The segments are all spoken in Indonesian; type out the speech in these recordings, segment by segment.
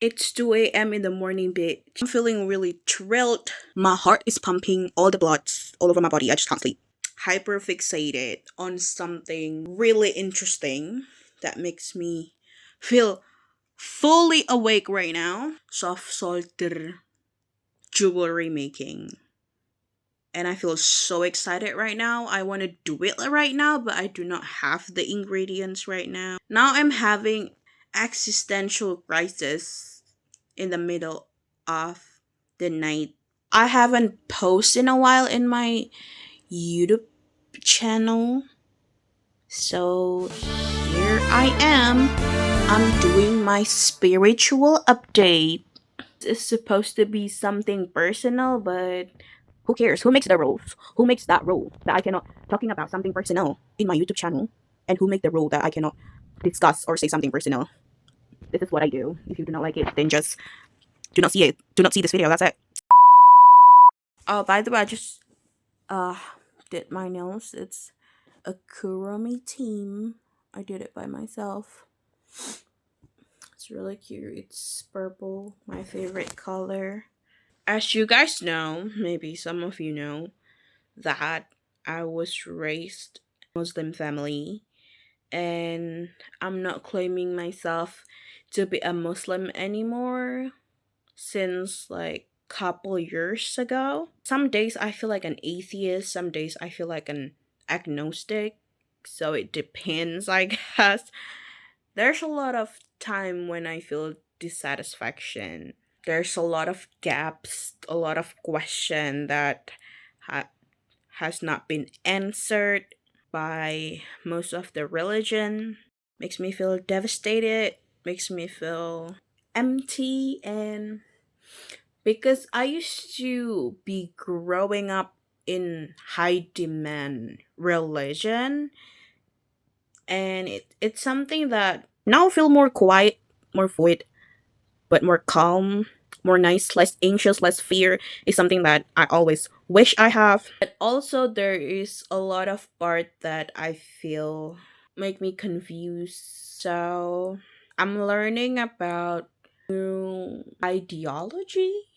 It's 2 a.m. in the morning, bitch. I'm feeling really thrilled. My heart is pumping, all the bloods all over my body. I just can't sleep. Hyper fixated on something really interesting that makes me feel fully awake right now. Soft solder jewelry making. And I feel so excited right now. I want to do it right now, but I do not have the ingredients right now. Now I'm having existential crisis in the middle of the night. I haven't posted in a while in my YouTube channel. So here I am. I'm doing my spiritual update. It's supposed to be something personal, but who cares? Who makes the rules? Who makes that rule that I cannot talking about something personal in my YouTube channel? And who make the rule that I cannot discuss or say something personal? This is what I do. If you do not like it, then just do not see it. Do not see this video. That's it. Oh, by the way, I just uh did my nails. It's a Kuromi team. I did it by myself. It's really cute. It's purple, my favorite color. As you guys know, maybe some of you know, that I was raised Muslim family, and I'm not claiming myself to be a Muslim anymore since like couple years ago. Some days I feel like an atheist, some days I feel like an agnostic. So it depends, I guess. There's a lot of time when I feel dissatisfaction. There's a lot of gaps, a lot of question that ha- has not been answered by most of the religion. Makes me feel devastated, makes me feel empty, and because I used to be growing up in high demand religion, and it's something that now feel more quiet, more void, but more calm, more nice, less anxious, less fear is something that I always wish I have. But also there is a lot of part that I feel make me confused. So I'm learning about new ideology.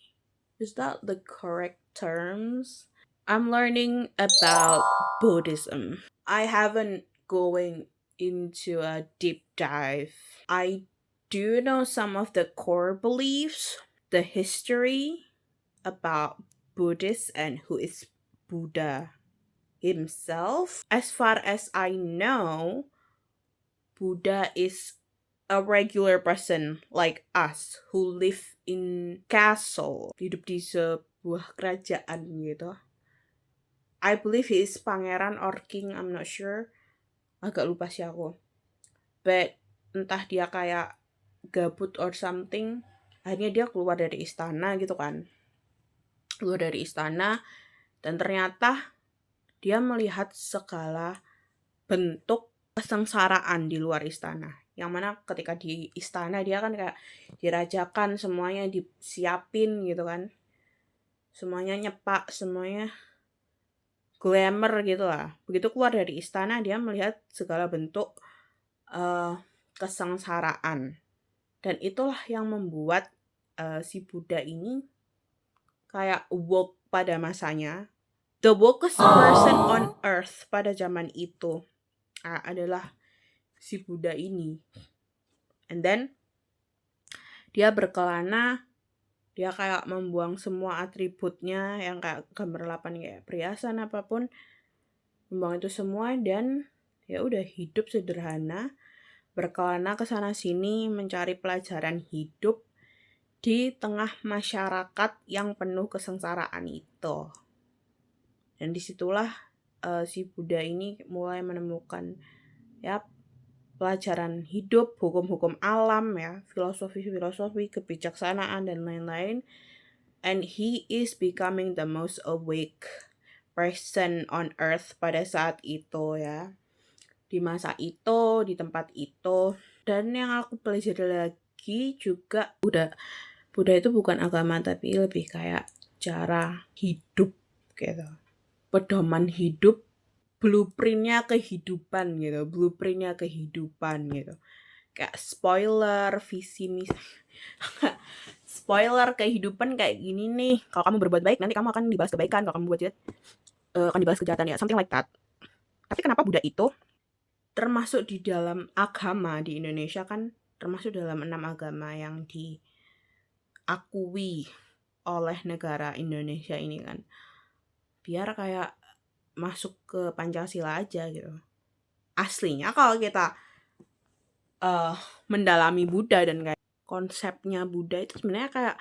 Is that the correct terms? I'm learning about Buddhism. I haven't going into a deep dive. I do know some of the core beliefs, the history about Buddhists and who is Buddha himself. As far as I know, Buddha is a regular person like us who live in castle, hidup di sebuah kerajaan gitu. I believe he is pangeran or king, I'm not sure. Agak lupa sih aku. But entah dia kayak gabut or something, akhirnya dia keluar dari istana gitu kan. Keluar dari istana dan ternyata dia melihat segala bentuk kesengsaraan di luar istana. Yang mana ketika di istana dia kan kayak dirajakan, semuanya disiapin gitu kan. Semuanya nyepak, semuanya glamour gitu lah. Begitu keluar dari istana dia melihat segala bentuk kesengsaraan. Dan itulah yang membuat si Buddha ini kayak woke pada masanya. The wokest person on earth pada zaman itu adalah si Buddha ini. And then dia berkelana, dia kayak membuang semua atributnya yang kayak gemerlapan kayak perhiasan apapun, membuang itu semua dan ya udah hidup sederhana, berkelana ke sana sini mencari pelajaran hidup di tengah masyarakat yang penuh kesengsaraan itu. Dan disitulah si Buddha ini mulai menemukan ya pelajaran hidup, hukum-hukum alam ya, filosofi-filosofi, kebijaksanaan dan lain-lain. And he is becoming the most awake person on earth pada saat itu ya. Di masa itu, di tempat itu. Dan yang aku pelajari lagi juga Buddha itu bukan agama tapi lebih kayak cara hidup gitu. Pedoman hidup, blueprintnya kehidupan gitu, kayak spoiler, visi misi. spoiler kehidupan kayak gini nih. Kalau kamu berbuat baik nanti kamu akan dibalas kebaikan, kalau kamu berbuat jahat akan dibalas kejahatan, ya something like that. Tapi kenapa Buddha itu termasuk di dalam agama di Indonesia, kan termasuk dalam 6 agama yang diakui oleh negara Indonesia ini kan, biar kayak masuk ke Pancasila aja gitu. Aslinya kalau kita mendalami Buddha dan kayak konsepnya Buddha itu sebenarnya kayak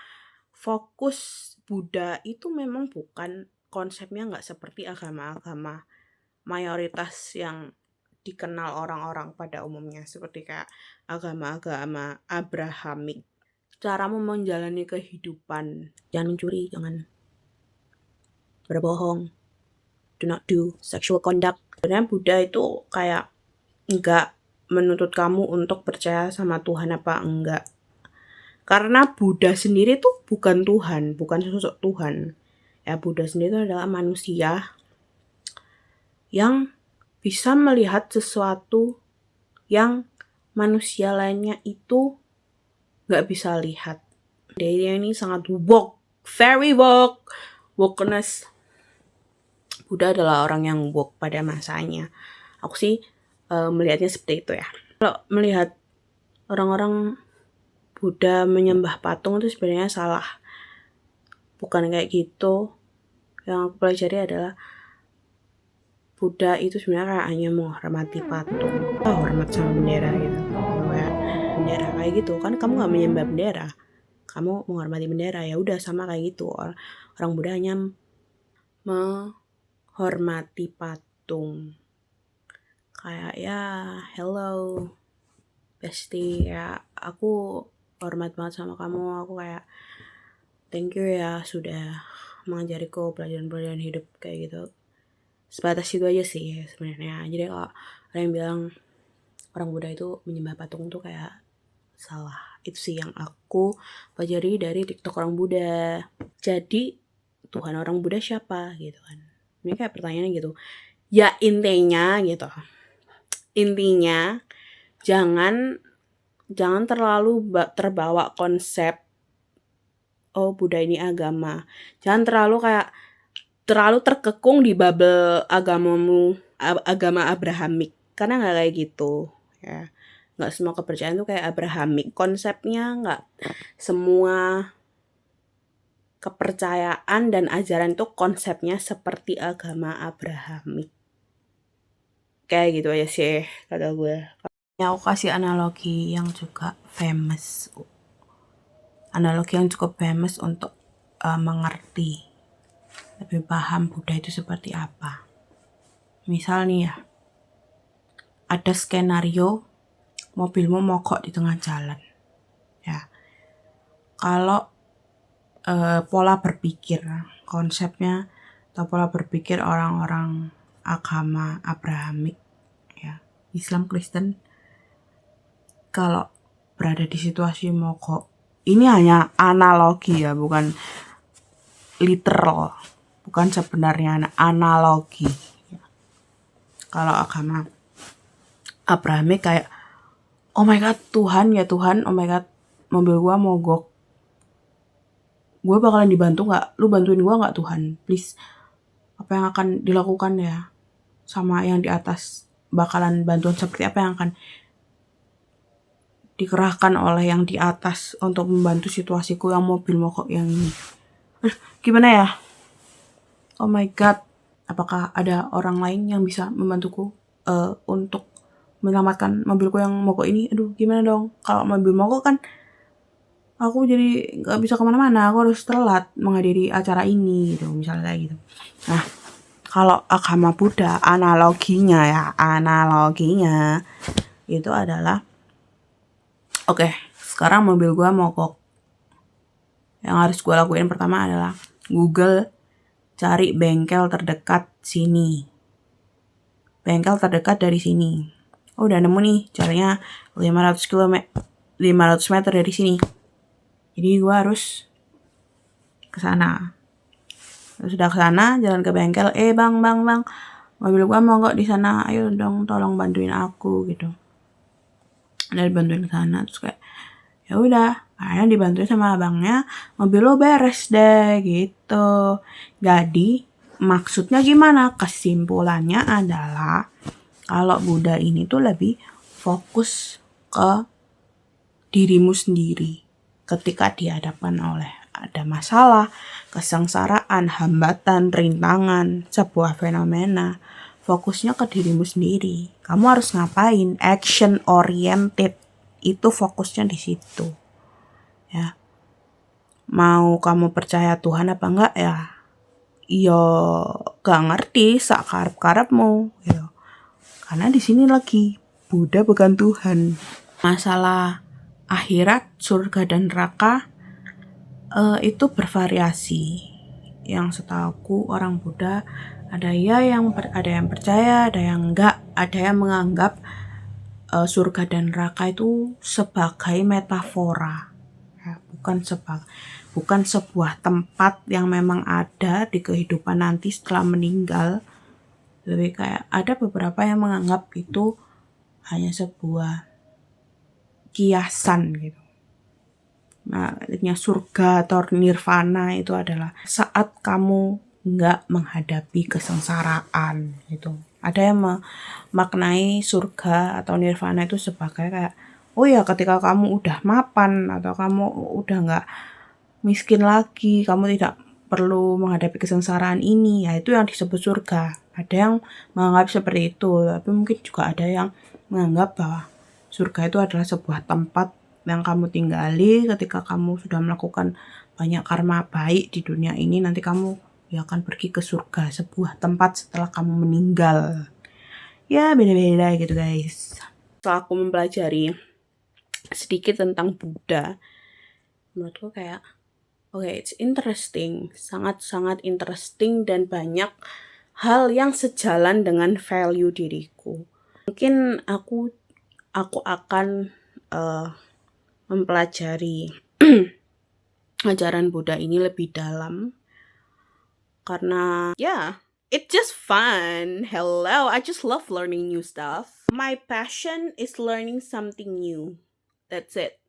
fokus Buddha itu memang bukan konsepnya, nggak seperti agama-agama mayoritas yang dikenal orang-orang pada umumnya, seperti kayak agama-agama Abrahamik. Caramu menjalani kehidupan, jangan mencuri, jangan berbohong, do not do sexual conduct. Sebenarnya Buddha itu kayak nggak menuntut kamu untuk percaya sama Tuhan apa enggak. Karena Buddha sendiri tuh bukan Tuhan, bukan sosok Tuhan. Ya, Buddha sendiri itu adalah manusia yang bisa melihat sesuatu yang manusia lainnya itu nggak bisa lihat. Dia ini sangat woke, very woke, wokeness. Buddha adalah orang yang woke pada masanya. Aku sih melihatnya seperti itu ya. Kalau melihat orang-orang Buddha menyembah patung itu sebenarnya salah. Bukan kayak gitu. Yang aku pelajari adalah Buddha itu sebenarnya kayak hanya menghormati patung. Hormat sama bendera gitu. Kayak bendera kayak gitu kan, kamu nggak menyembah bendera, kamu menghormati bendera, ya udah sama kayak gitu. Orang Buddha hanya menghormati patung. Kayak ya hello bestie, ya aku hormat banget sama kamu, aku kayak thank you ya sudah mengajariku pelajaran-pelajaran hidup kayak gitu. Sebatas itu aja sih sebenarnya. Jadi kalau ada yang bilang orang Buddha itu menyembah patung tuh kayak salah. Itu sih yang aku pelajari dari TikTok orang Buddha. Jadi Tuhan orang Buddha siapa gitu kan. Ini kayak pertanyaannya gitu. Ya intinya gitu. Intinya jangan terlalu terbawa konsep oh Buddha ini agama. Jangan terlalu terkekung di bubble agama Abrahamik, karena nggak kayak gitu ya. Nggak semua kepercayaan tuh kayak Abrahamik konsepnya, nggak semua kepercayaan dan ajaran itu konsepnya seperti agama Abrahamik. Kayak gitu aja sih kata gue. Ya aku kasih analogi yang juga famous, analogi yang cukup famous untuk mengerti lebih paham Buddha itu seperti apa. Misal nih ya, ada skenario mobilmu mogok di tengah jalan. Ya, kalau pola berpikir, konsepnya atau pola berpikir orang-orang agama Abrahamik, ya, Islam, Kristen, kalau berada di situasi mogok, ini hanya analogi ya, bukan literal, bukan sebenarnya analogi. Kalau agama Abrahamik kayak oh my god Tuhan, ya Tuhan, oh my god mobil gua mogok, gue bakalan dibantu gak? Lu bantuin gue gak Tuhan? Please. Apa yang akan dilakukan ya sama yang di atas? Bakalan bantuan seperti apa yang akan dikerahkan oleh yang di atas untuk membantu situasiku yang mobil mogok yang ini? Gimana ya? Oh my god. Apakah ada orang lain yang bisa membantuku untuk menyelamatkan mobilku yang mogok ini? Aduh gimana dong? Kalau mobil mogok kan aku jadi gak bisa kemana-mana, aku harus telat menghadiri acara ini gitu, misalnya kayak gitu. Nah, kalau agama Buddha, analoginya itu adalah oke, sekarang mobil gue mogok. Yang harus gue lakuin pertama adalah Google, cari bengkel terdekat sini. Bengkel terdekat dari sini. Oh, udah nemu nih, caranya 500 meter dari sini. Jadi gue harus ke sana. Sudah ke sana, jalan ke bengkel. Bang, mobil gue mogok di sana. Ayo dong, tolong bantuin aku gitu. Dan bantuin ke sana, terus kayak ya udah, Akhirnya dibantuin sama abangnya, mobil lo beres deh gitu. Jadi maksudnya gimana? Kesimpulannya adalah kalau Buddha ini tuh lebih fokus ke dirimu sendiri. Ketika dihadapkan oleh ada masalah, kesengsaraan, hambatan, rintangan, sebuah fenomena, fokusnya ke dirimu sendiri. Kamu harus ngapain? Action oriented. Itu fokusnya di situ. Ya. Mau kamu percaya Tuhan apa enggak ya? Yo gak ngerti sak karep-karepmu gitu. Karena di sini lagi Buddha bukan Tuhan. Masalah akhirat, surga dan neraka itu bervariasi. Yang setahuku orang Buddha ada yang percaya, ada yang enggak, ada yang menganggap surga dan neraka itu sebagai metafora. Ya, bukan sebuah tempat yang memang ada di kehidupan nanti setelah meninggal. Lebih kayak ada beberapa yang menganggap itu hanya sebuah kiasan gitu. Nah, surga atau nirvana itu adalah saat kamu nggak menghadapi kesengsaraan gitu. Ada yang memaknai surga atau nirvana itu sebagai kayak, oh ya ketika kamu udah mapan atau kamu udah nggak miskin lagi, kamu tidak perlu menghadapi kesengsaraan ini, ya itu yang disebut surga. Ada yang menganggap seperti itu, tapi mungkin juga ada yang menganggap bahwa surga itu adalah sebuah tempat yang kamu tinggali ketika kamu sudah melakukan banyak karma baik di dunia ini, nanti kamu ya akan pergi ke surga, sebuah tempat setelah kamu meninggal. Ya beda-beda gitu guys. Setelah aku mempelajari sedikit tentang Buddha, menurutku kayak it's interesting, sangat-sangat interesting dan banyak hal yang sejalan dengan value diriku. Mungkin aku akan mempelajari ajaran Buddha ini lebih dalam karena it's just fun. Hello, I just love learning new stuff. My passion is learning something new. That's it.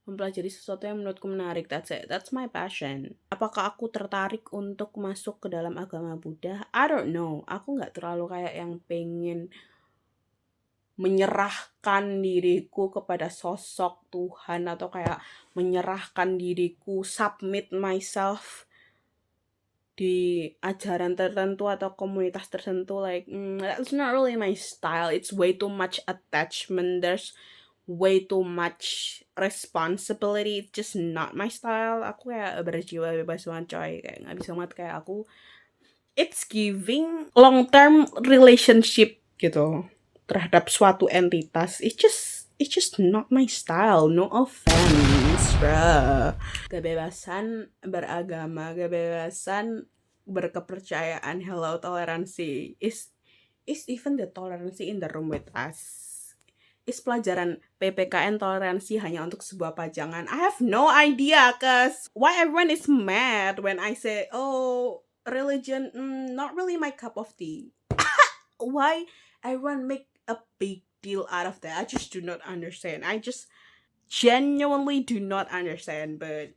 Mempelajari sesuatu yang menurutku menarik, that's my passion. Apakah aku tertarik untuk masuk ke dalam agama Buddha? I don't know, aku gak terlalu kayak yang pengen menyerahkan diriku kepada sosok Tuhan atau kayak menyerahkan diriku, submit myself di ajaran tertentu atau komunitas tertentu. Like that's not really my style. It's way too much attachment, there's way too much responsibility. It's just not my style. Aku kayak berjiwa bebas banget coy, kayak gak bisa banget kayak aku. It's giving long term relationship gitu terhadap suatu entitas. It's just not my style. No offense, bro. Kebebasan beragama, kebebasan berkepercayaan, hello, toleransi. Is even the tolerancy in the room with us? Is pelajaran PPKN toleransi hanya untuk sebuah pajangan? I have no idea, cause why everyone is mad when I say, oh, religion, not really my cup of tea. Why everyone make a big deal out of that? I just do not understand. I just genuinely do not understand. But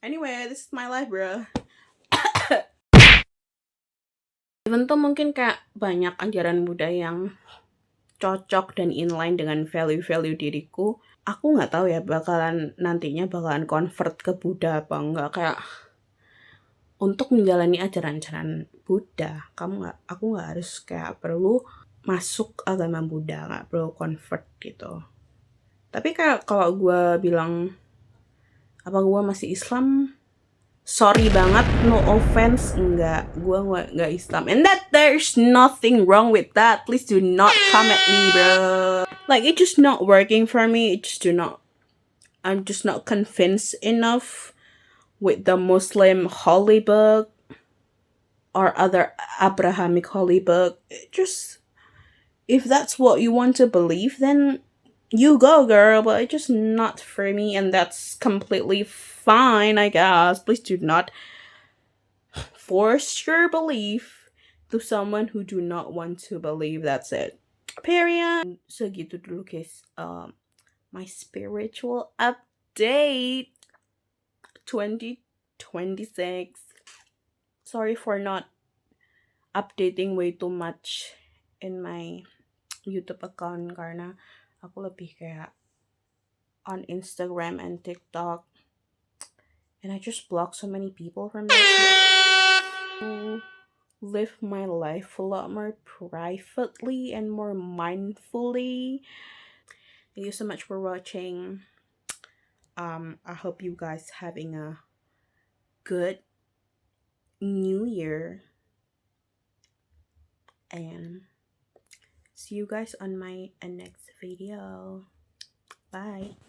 anyway, this is my life, bro. Even tuh mungkin kayak banyak ajaran Buddha yang cocok dan inline dengan value-value diriku. Aku nggak tahu ya nantinya bakalan convert ke Buddha apa enggak. Kayak untuk menjalani ajaran-ajaran Buddha, aku nggak harus kayak perlu masuk agama Buddha, nggak perlu convert gitu. Tapi kayak kalau gue bilang apa gue masih Islam, sorry banget, no offense, gue nggak Islam, and that there's nothing wrong with that. Please do not come at me, bro. Like it's just not working for me. I'm just not convinced enough with the Muslim holy book or other Abrahamic holy book. If that's what you want to believe, then you go, girl, but it's just not for me, and that's completely fine, I guess. Please do not force your belief to someone who do not want to believe. That's it. Period. Segitu dulu guys. My spiritual update. date 2026. Sorry for not updating way too much in my YouTube account karena aku lebih kayak on Instagram and TikTok, and I just block so many people from that to live my life a lot more privately and more mindfully. Thank you so much for watching. I hope you guys having a good new year, and see you guys on my next video. Bye.